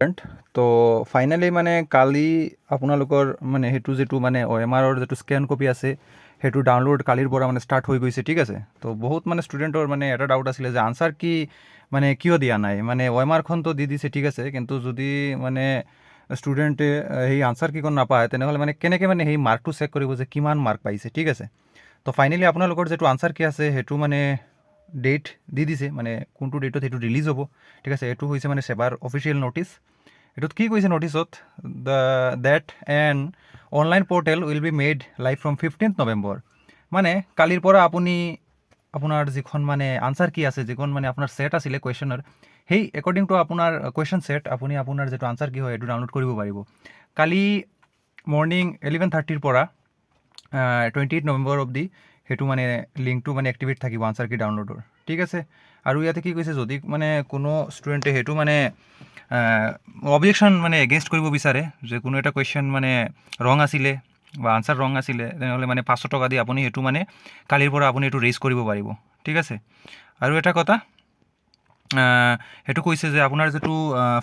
তো ফাইনেলি মানে কালি আপোনালোকৰ মানে সেইটো যিটো মানে OMRৰ যিটো স্কেন কপি আছে সেইটো ডাউনলোড কালিৰ পৰা মানে ষ্টাৰ্ট হৈ গৈছে, ঠিক আছে। তো বহুত মানে ষ্টুডেণ্টৰ মানে এটা ডাউট আছিলে যে আনচাৰ কি মানে কিয় দিয়া নাই, মানে OMRখনতো দি দিছে, ঠিক আছে, কিন্তু যদি মানে ষ্টুডেণ্টে সেই আনচাৰ কিখন নাপায় তেনেহ'লে মানে কেনেকৈ মানে সেই মাৰ্কটো চেক কৰিব যে কিমান মাৰ্ক পাইছে, ঠিক আছে। তো ফাইনেলি আপোনালোকৰ যিটো আনচাৰ কি আছে সেইটো মানে ডেট দি দিছে, মানে কোনটো ডেটত সেইটো ৰিলিজ হ'ব, ঠিক আছে। এইটো হৈছে মানে সেবাৰ অফিচিয়েল নটিছ। এইটোত কি কৈছে নটিছত, that an online portal will be made live from 15th November. মানে কালিৰ পৰা আপুনি আপোনাৰ যিখন মানে আনচাৰ কি আছে, যিখন মানে আপোনাৰ ছেট আছিলে কুৱেশ্যনৰ, সেই একৰ্ডিং টু আপোনাৰ কুৱেশ্যন ছেট আপুনি আপোনাৰ যিটো আনচাৰ কি হয় সেইটো ডাউনলোড কৰিব পাৰিব। কালি মৰ্ণিং 11:30ৰ পৰা 28 নৱেম্বৰ অবধি সেইটো মানে লিংকটো মানে এক্টিভেট থাকিব আনচাৰ কি ডাউনলোডৰ, ঠিক আছে। আৰু ইয়াতে কি কৈছে, যদি মানে কোনো ষ্টুডেণ্টে সেইটো মানে অবজেকশ্যন মানে এগেইনষ্ট কৰিব বিচাৰে যে কোনো এটা কুৱেশ্যন মানে ৰং আছিলে বা আনচাৰ ৰং আছিলে, তেনেহ'লে মানে 500 টকা দি আপুনি সেইটো মানে কালিৰ পৰা আপুনি এইটো ৰেইজ কৰিব পাৰিব, ঠিক আছে। আৰু এটা কথা সেইটো কৈছে যে আপোনাৰ যিটো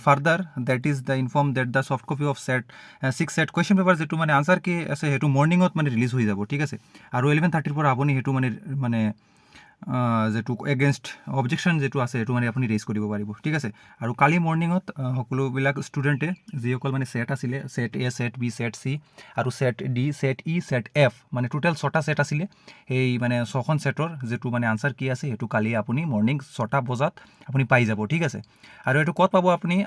further that is the inform that the soft copy of set 6 set question paper যিটো মানে আনচাৰ কি আছে সেইটো মৰ্ণিঙত মানে ৰিলিজ হৈ যাব, ঠিক আছে। আৰু 11:30ৰ পৰা আপুনি সেইটো মানে যিটো এগেইনষ্ট অবজেকশ্যন যিটো আছে সেইটো মানে আপুনি ৰেইজ কৰিব পাৰিব, ঠিক আছে। আৰু কালি মৰ্ণিঙত সকলোবিলাক ষ্টুডেণ্টে যিসকল মানে ছেট আছিলে, set A, set B, set C আৰু set D, set E, set F, মানে টোটেল 6টা ছেট আছিলে। সেই মানে 6খন ছেটৰ যিটো মানে আনচাৰ কি আছে সেইটো কালি আপুনি মৰ্ণিং 6টা বজাত আপুনি পাই যাব, ঠিক আছে। আৰু এইটো ক'ত পাব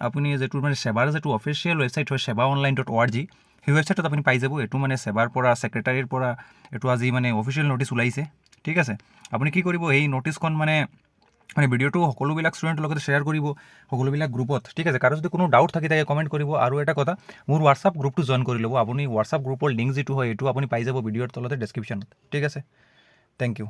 আপুনি যিটো মানে সেবাৰ যিটো অফিচিয়েল ৱেবছাইট হয় sebaonline.org, সেই ৱেবছাইটত আপুনি পাই যাব। এইটো মানে সেবাৰ পৰা ছেক্ৰেটাৰীৰ পৰা এইটো আজি মানে অফিচিয়েল নটিছ ওলাইছে, ঠিক আছে। আপুনি কি কৰিব, এই নটিছখন মানে ভিডিঅ'টো সকলোবিলাক ষ্টুডেণ্টৰ লগতে শ্বেয়াৰ কৰিব, সকলোবিলাক গ্ৰুপত, ঠিক আছে। কাৰো যদি কোনো ডাউট থাকে তাকে কমেণ্ট কৰিব। আৰু এটা কথা, মোৰ হোৱাটছআপ গ্ৰুপটো জইন কৰি ল'ব। আপুনি হোৱাটছআপ গ্ৰুপৰ লিংক যিটো হয় এইটো আপুনি পাই যাব ভিডিঅ'ৰ তলতে ডেছক্ৰিপশ্যনত, ঠিক আছে। Thank U.